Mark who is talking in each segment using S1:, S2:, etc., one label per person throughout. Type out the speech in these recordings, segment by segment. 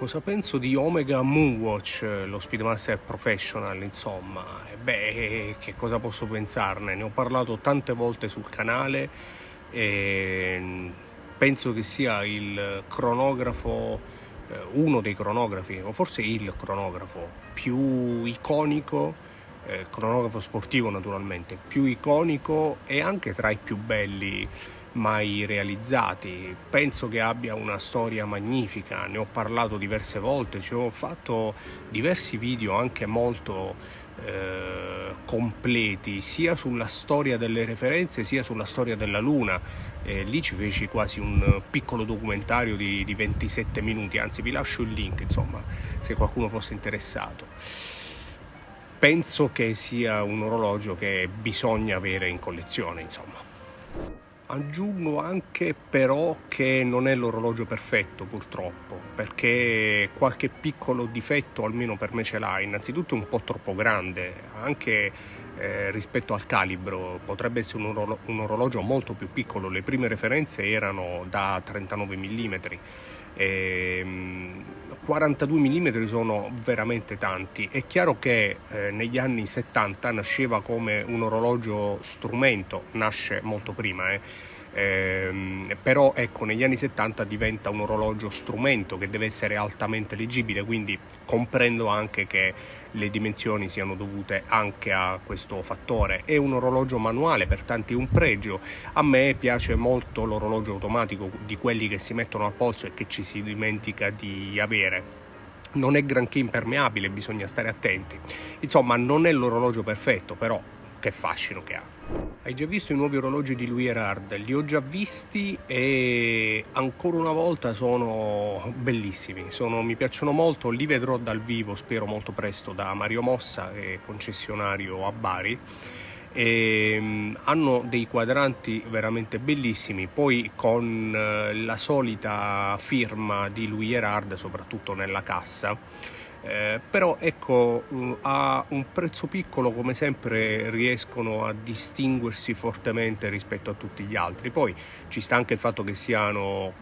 S1: Cosa penso di Omega Moonwatch, lo Speedmaster Professional, insomma? Che cosa posso pensarne? Ne ho parlato tante volte sul canale e penso che sia il cronografo, uno dei cronografi, o forse il cronografo più iconico, cronografo sportivo naturalmente, più iconico e anche tra i più belli mai realizzati. Penso che abbia una storia magnifica, ne ho parlato diverse volte, ci ho fatto diversi video anche molto completi sia sulla storia delle referenze sia sulla storia della Luna. Lì ci feci quasi un piccolo documentario di 27 minuti, anzi vi lascio il link, insomma, se qualcuno fosse interessato. Penso che sia un orologio che bisogna avere in collezione, insomma. Aggiungo anche però che non è l'orologio perfetto, purtroppo, perché qualche piccolo difetto almeno per me ce l'ha. Innanzitutto è un po' troppo grande, anche rispetto al calibro. Potrebbe essere un orologio molto più piccolo. Le prime referenze erano da 39 mm. 42 mm sono veramente tanti. È chiaro che negli anni 70 nasceva come un orologio strumento, nasce molto prima, però ecco, negli anni 70 diventa un orologio strumento che deve essere altamente leggibile, quindi comprendo anche che le dimensioni siano dovute anche a questo fattore. È un orologio manuale, per tanti un pregio. A me piace molto l'orologio automatico, di quelli che si mettono al polso e che ci si dimentica di avere. Non è granché impermeabile, bisogna stare attenti. Insomma, non è l'orologio perfetto, però che fascino che ha. Hai già visto i nuovi orologi di Louis Erhard? Li ho già visti e ancora una volta sono bellissimi, mi piacciono molto, li vedrò dal vivo, spero molto presto, da Mario Mossa, che è concessionario a Bari. Hanno dei quadranti veramente bellissimi, poi con la solita firma di Louis Erhard, soprattutto nella cassa. Però ecco, a un prezzo piccolo come sempre riescono a distinguersi fortemente rispetto a tutti gli altri. Poi ci sta anche il fatto che siano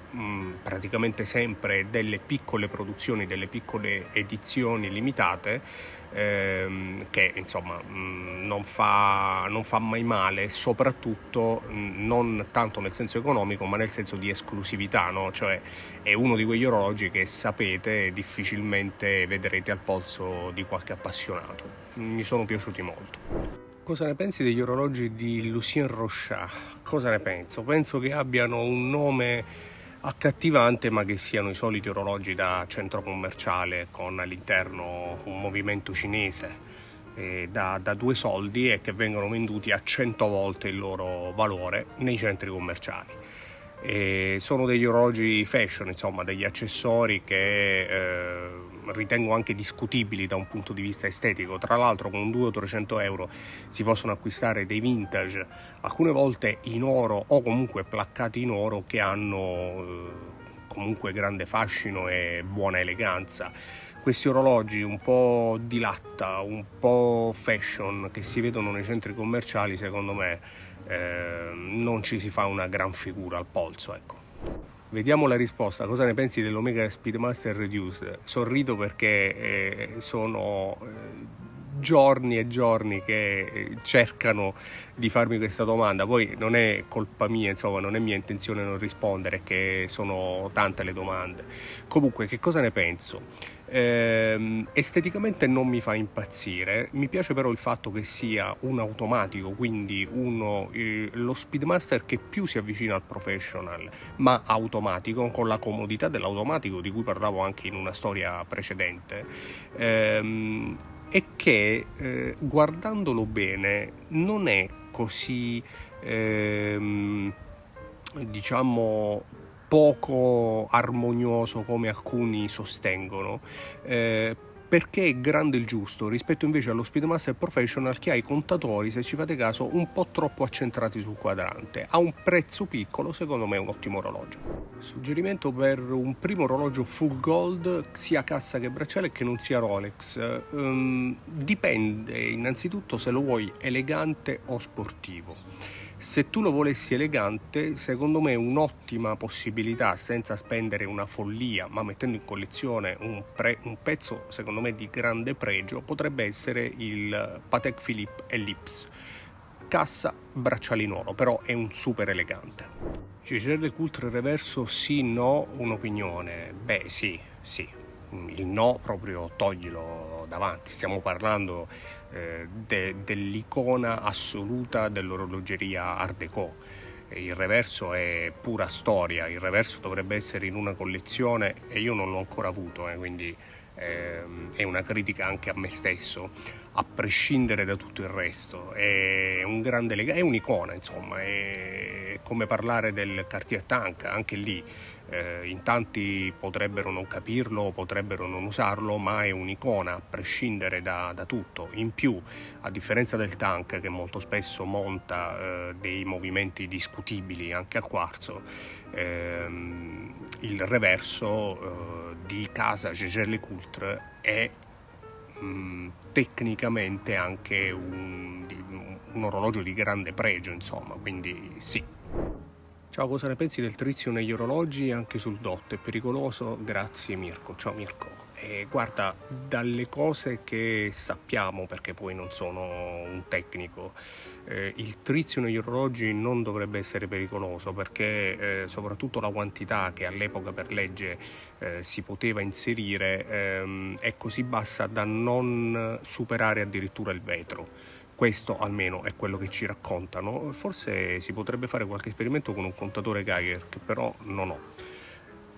S1: praticamente sempre delle piccole produzioni, delle piccole edizioni limitate, che insomma non fa mai male, soprattutto non tanto nel senso economico ma nel senso di esclusività, no? Cioè è uno di quegli orologi che sapete difficilmente vedrete al polso di qualche appassionato. Mi sono piaciuti molto. Cosa ne pensi degli orologi di Lucien Rochard? Cosa ne penso? Penso che abbiano un nome accattivante, ma che siano i soliti orologi da centro commerciale con all'interno un movimento cinese da 2 soldi e che vengono venduti a 100 volte il loro valore nei centri commerciali. Sono degli orologi fashion, insomma, degli accessori che ritengo anche discutibili da un punto di vista estetico. Tra l'altro con 200 o 300 euro si possono acquistare dei vintage, alcune volte in oro o comunque placcati in oro, che hanno comunque grande fascino e buona eleganza. Questi orologi un po' di latta, un po' fashion, che si vedono nei centri commerciali, secondo me non ci si fa una gran figura al polso, ecco. Vediamo la risposta. Cosa ne pensi dell'Omega Speedmaster Reduced? Sorrido perché sono giorni e giorni che cercano di farmi questa domanda. Poi non è colpa mia, insomma, non è mia intenzione non rispondere, che sono tante le domande. Comunque, che cosa ne penso? Esteticamente non mi fa impazzire, mi piace però il fatto che sia un automatico, quindi lo Speedmaster che più si avvicina al professional, ma automatico, con la comodità dell'automatico di cui parlavo anche in una storia precedente, e che guardandolo bene non è così diciamo poco armonioso come alcuni sostengono, perché è grande il giusto rispetto invece allo Speedmaster Professional, che ha i contatori, se ci fate caso, un po' troppo accentrati sul quadrante. A un prezzo piccolo, secondo me è un ottimo orologio. Suggerimento per un primo orologio full gold, sia cassa che bracciale, che non sia Rolex. Dipende innanzitutto se lo vuoi elegante o sportivo. Se tu lo volessi elegante, secondo me un'ottima possibilità, senza spendere una follia, ma mettendo in collezione un pezzo secondo me di grande pregio, potrebbe essere il Patek Philippe Ellipse. Cassa, bracciali in oro, però è un super elegante. Jaeger LeCoultre reverso sì, no, un'opinione? Beh sì, il no proprio toglilo davanti, stiamo parlando dell'icona assoluta dell'orologeria Art Deco. Il reverso è pura storia, il reverso dovrebbe essere in una collezione e io non l'ho ancora avuto, quindi è una critica anche a me stesso, a prescindere da tutto il resto. È un grande è un'icona, insomma, è come parlare del Cartier Tank, anche lì in tanti potrebbero non capirlo, potrebbero non usarlo, ma è un'icona a prescindere da tutto. In più, a differenza del Tank, che molto spesso monta dei movimenti discutibili anche al quarzo, il reverso di casa Jaeger LeCoultre è tecnicamente anche un orologio di grande pregio, insomma, quindi sì. Ciao, cosa ne pensi del trizio negli orologi anche sul dot? È pericoloso? Grazie Mirko. Ciao Mirko. Guarda, dalle cose che sappiamo, perché poi non sono un tecnico, il trizio negli orologi non dovrebbe essere pericoloso, perché soprattutto la quantità che all'epoca per legge si poteva inserire è così bassa da non superare addirittura il vetro. Questo almeno è quello che ci raccontano. Forse si potrebbe fare qualche esperimento con un contatore Geiger, che però non ho.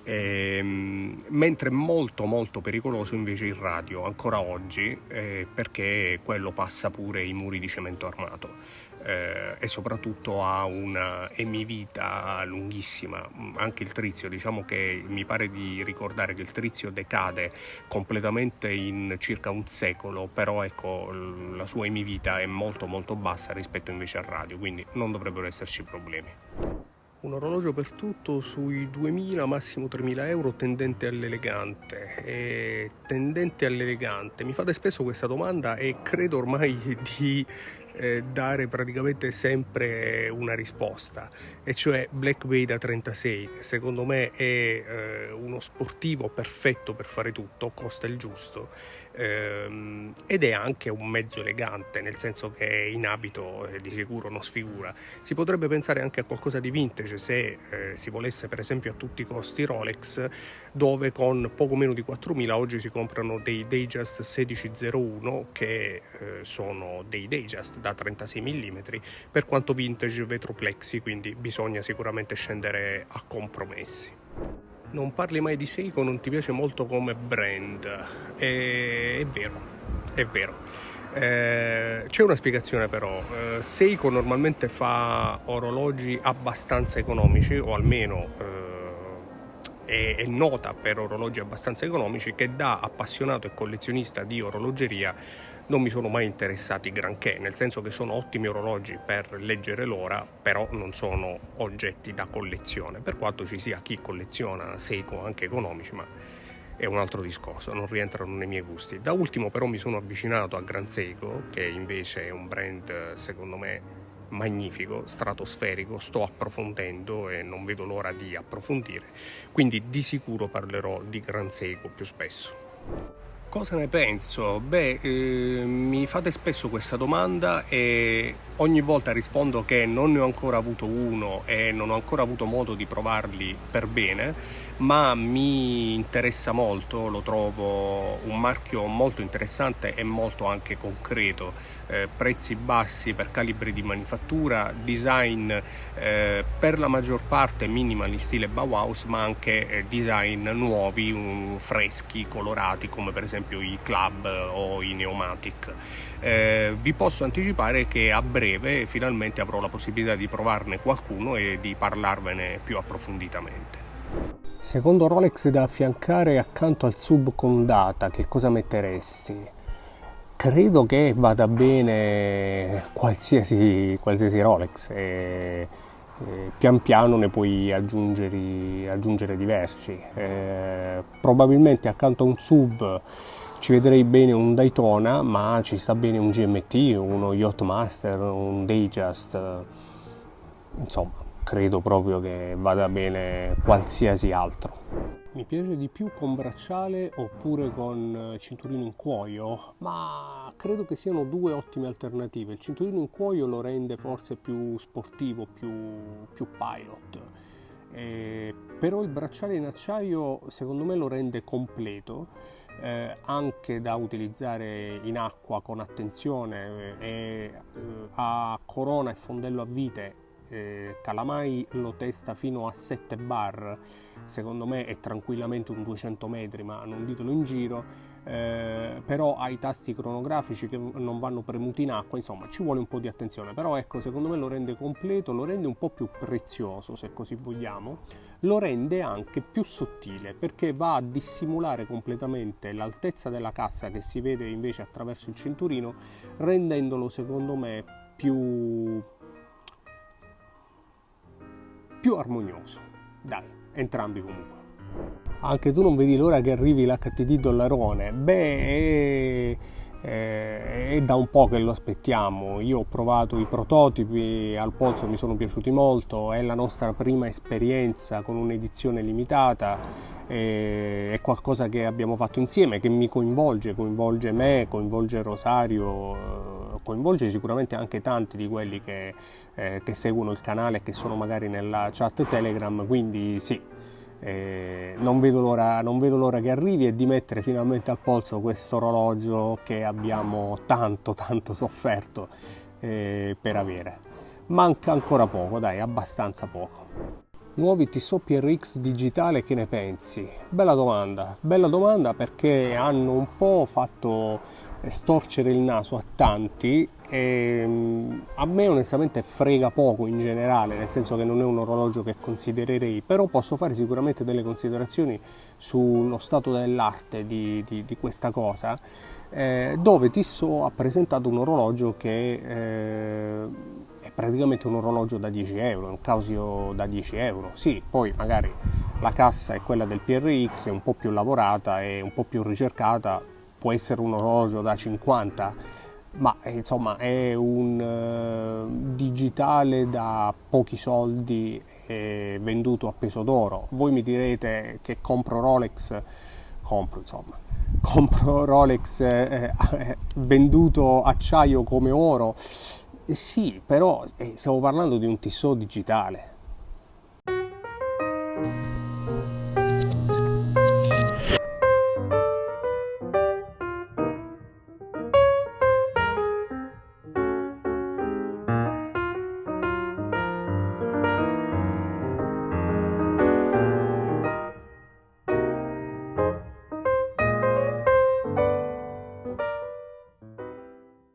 S1: Mentre molto molto pericoloso invece il radio ancora oggi, perché quello passa pure i muri di cemento armato. E soprattutto ha una emivita lunghissima. Anche il trizio, diciamo che mi pare di ricordare che il trizio decade completamente in circa un secolo, però ecco, la sua emivita è molto molto bassa rispetto invece al radio, quindi non dovrebbero esserci problemi. Un orologio per tutto sui 2.000, massimo 3.000 euro, tendente all'elegante. Mi fate spesso questa domanda e credo ormai di dare praticamente sempre una risposta, e cioè Black Bay da 36, che secondo me è uno sportivo perfetto per fare tutto, costa il giusto, ed è anche un mezzo elegante, nel senso che in abito di sicuro non sfigura. Si potrebbe pensare anche a qualcosa di vintage se si volesse, per esempio a tutti i costi Rolex, dove con poco meno di 4.000 oggi si comprano dei Datejust 1601 che sono dei Datejust da 36 mm, per quanto vintage vetroplexi, quindi bisogna sicuramente scendere a compromessi. Non parli mai di Seiko, non ti piace molto come brand. È vero. C'è una spiegazione però. Seiko normalmente fa orologi abbastanza economici, o almeno è nota per orologi abbastanza economici, che da appassionato e collezionista di orologeria non mi sono mai interessati granché, nel senso che sono ottimi orologi per leggere l'ora, però non sono oggetti da collezione, per quanto ci sia chi colleziona Seiko anche economici, ma è un altro discorso, non rientrano nei miei gusti. Da ultimo però mi sono avvicinato a Grand Seiko, che invece è un brand secondo me magnifico, stratosferico. Sto approfondendo e non vedo l'ora di approfondire, quindi di sicuro parlerò di Grand Seiko più spesso. Cosa ne penso? Mi fate spesso questa domanda e ogni volta rispondo che non ne ho ancora avuto uno e non ho ancora avuto modo di provarli per bene, ma mi interessa molto, lo trovo un marchio molto interessante e molto anche concreto. Prezzi bassi per calibri di manifattura, design per la maggior parte minimal in stile Bauhaus, ma anche design nuovi, freschi, colorati, come per esempio i Club o i Neomatic. Vi posso anticipare che a breve finalmente avrò la possibilità di provarne qualcuno e di parlarvene più approfonditamente. Secondo Rolex da affiancare accanto al sub con data, che cosa metteresti? Credo che vada bene qualsiasi Rolex, pian piano ne puoi aggiungere diversi. Probabilmente accanto a un sub ci vedrei bene un Daytona, ma ci sta bene un GMT, uno Yachtmaster, un Datejust. insomma, credo proprio che vada bene qualsiasi altro. Mi piace di più con bracciale oppure con cinturino in cuoio, ma credo che siano due ottime alternative. Il cinturino in cuoio lo rende forse più sportivo, più pilot. Però il bracciale in acciaio secondo me lo rende completo, anche da utilizzare in acqua con attenzione, a corona e fondello a vite. Calamai lo testa fino a 7 bar, secondo me è tranquillamente un 200 metri, ma non ditelo in giro. Però ha i tasti cronografici che non vanno premuti in acqua, insomma ci vuole un po' di attenzione, però ecco, secondo me lo rende completo, lo rende un po' più prezioso, se così vogliamo, lo rende anche più sottile, perché va a dissimulare completamente l'altezza della cassa che si vede invece attraverso il cinturino, rendendolo secondo me più armonioso. Dai, entrambi comunque. Anche tu non vedi l'ora che arrivi l'HTT dollarone? Beh, è da un po' che lo aspettiamo. Io ho provato i prototipi al polso, mi sono piaciuti molto, è la nostra prima esperienza con un'edizione limitata, è qualcosa che abbiamo fatto insieme, che mi coinvolge me, coinvolge Rosario, coinvolge sicuramente anche tanti di quelli che seguono il canale e che sono magari nella chat Telegram, quindi sì. Non vedo l'ora che arrivi e di mettere finalmente al polso questo orologio che abbiamo tanto sofferto per avere. Manca ancora poco, dai, abbastanza poco. Nuovi Tissot PRX digitale, che ne pensi? Bella domanda perché hanno un po' fatto storcere il naso a tanti e a me onestamente frega poco in generale, nel senso che non è un orologio che considererei, però posso fare sicuramente delle considerazioni sullo stato dell'arte di questa cosa, dove Tissot ha presentato un orologio che è praticamente un orologio da 10 euro, un Casio da 10 euro. Sì, poi magari la cassa è quella del PRX, è un po' più lavorata e un po' più ricercata, può essere un orologio da 50, ma insomma è un digitale da pochi soldi venduto a peso d'oro. Voi mi direte che compro Rolex venduto acciaio come oro. Sì, però stiamo parlando di un Tissot digitale.